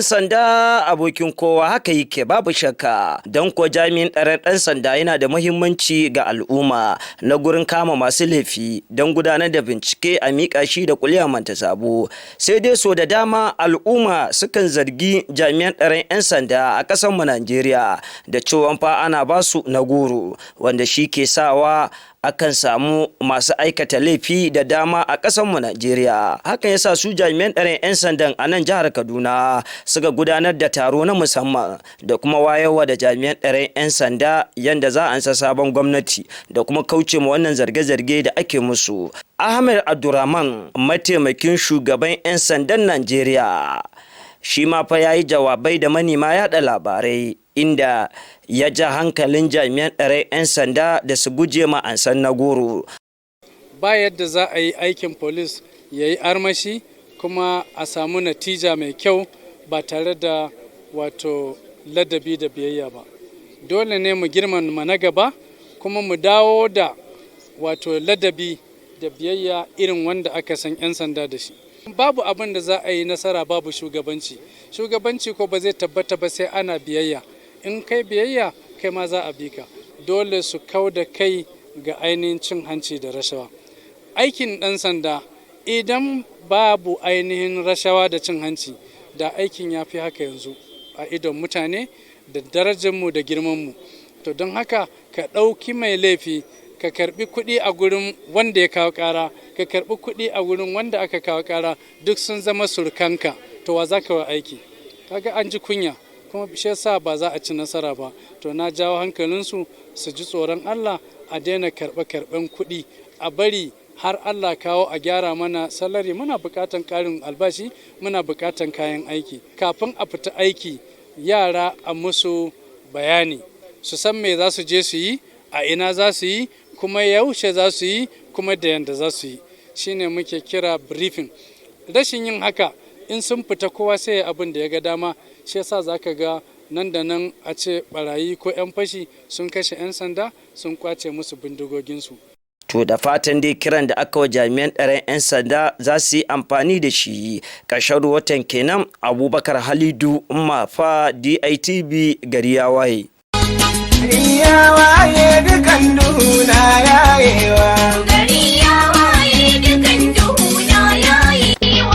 sanda abokin kowa haka yake babu shakka, don ko jami'in tsaron ɗan sanda yana da muhimmanci ga al'umma na gurin kama masu laifi don gudanar da bincike a miƙa shi da kuliya manta sabo. Sai dai so da dama al'umma sukan zargi jami'an tsaron 'yan sanda a ƙasar mu Najeriya da cewa fa ana basu na goro, wanda shi ke sawa akan samu masu aikata laifi da dama a ƙasar mu Najeriya. Hakan yasa su jami'an tsaron 'yan sandan a nan jihar Kaduna suka gudanar da taro na musamman da kuma wayarwa da jami'an tsaron 'yan sanda yanda za a ansa sabon gwamnati da kuma kauce ma wannan zarge-zarge da ake musu. Ahmed Abdurrahman, mataimakin shugaban 'yan sandan Najeriya, shi ma fa yayi jawabai da manema yaɗa labarai inda ya ja hankalin jami'an tsaron 'yan sanda da su guje ma ansan na goro. Ba yadda za a yi aikin polis ya yi armashi kuma a samu natija mai kyau ba tare da wato ladabi da biyayya ba. Dole ne mu girmama na gaba kuma mu dawo da wato ladabi da biyayya irin wanda aka san 'yan sanda da shi. Babu abin da za a yi nasara babu shugabanci. Shugabanci ko ba zai tabbata ba sai ana biyayya. In kai biyayya kai ma za a bi ka. Dole su kau da kai ga ainihin cin hanci da rashawa. Aikin ɗan sanda idan babu ainihin rashawa da cin hanci da aikin ya fi haka yanzu a idon mutane da darajarmu da girmanmu. To don haka ka ɗauki mai laifi ka karbi kuɗi a gurin wanda ya kawo ƙara, ka karbi kuɗi a gurin wanda aka kawo ƙara, duk sun zama surkanka, to wa za ka wa aiki? Kaga an ji kunya, kuma shi yasa ba za a ci nasara ba. To na jawo hankalinsu su ji tsoron Allah, a daina karɓen kuɗi, a bari har Allah kawo a gyara mana salari. Muna buƙatan ƙarin albashi, muna buƙatan kayan aiki. Kafin a fita aiki, yara a musu bayani, su san me za su je su yi, a ina za su yi, kuma yaushe za su yi, kuma da yanda za su yi. Shine muke kira briefing. Rashin yin haka, in sun fita kowa sai abin da ya ga dama, shi yasa zaka ga nan da nan a ce barayi ko 'yan fashi sun kashe 'yan sanda, sun kwace musu bindigoginsu. To da fatan dai kiran da aka wa jami'an tsaron 'yan sanda za su yi amfani da shi. Ƙarshen watan kenan, Abubakar Halidu Mafa, DITV, gari ya waye. Gari ya waye dukan duhuna yayewa. Gari ya waye.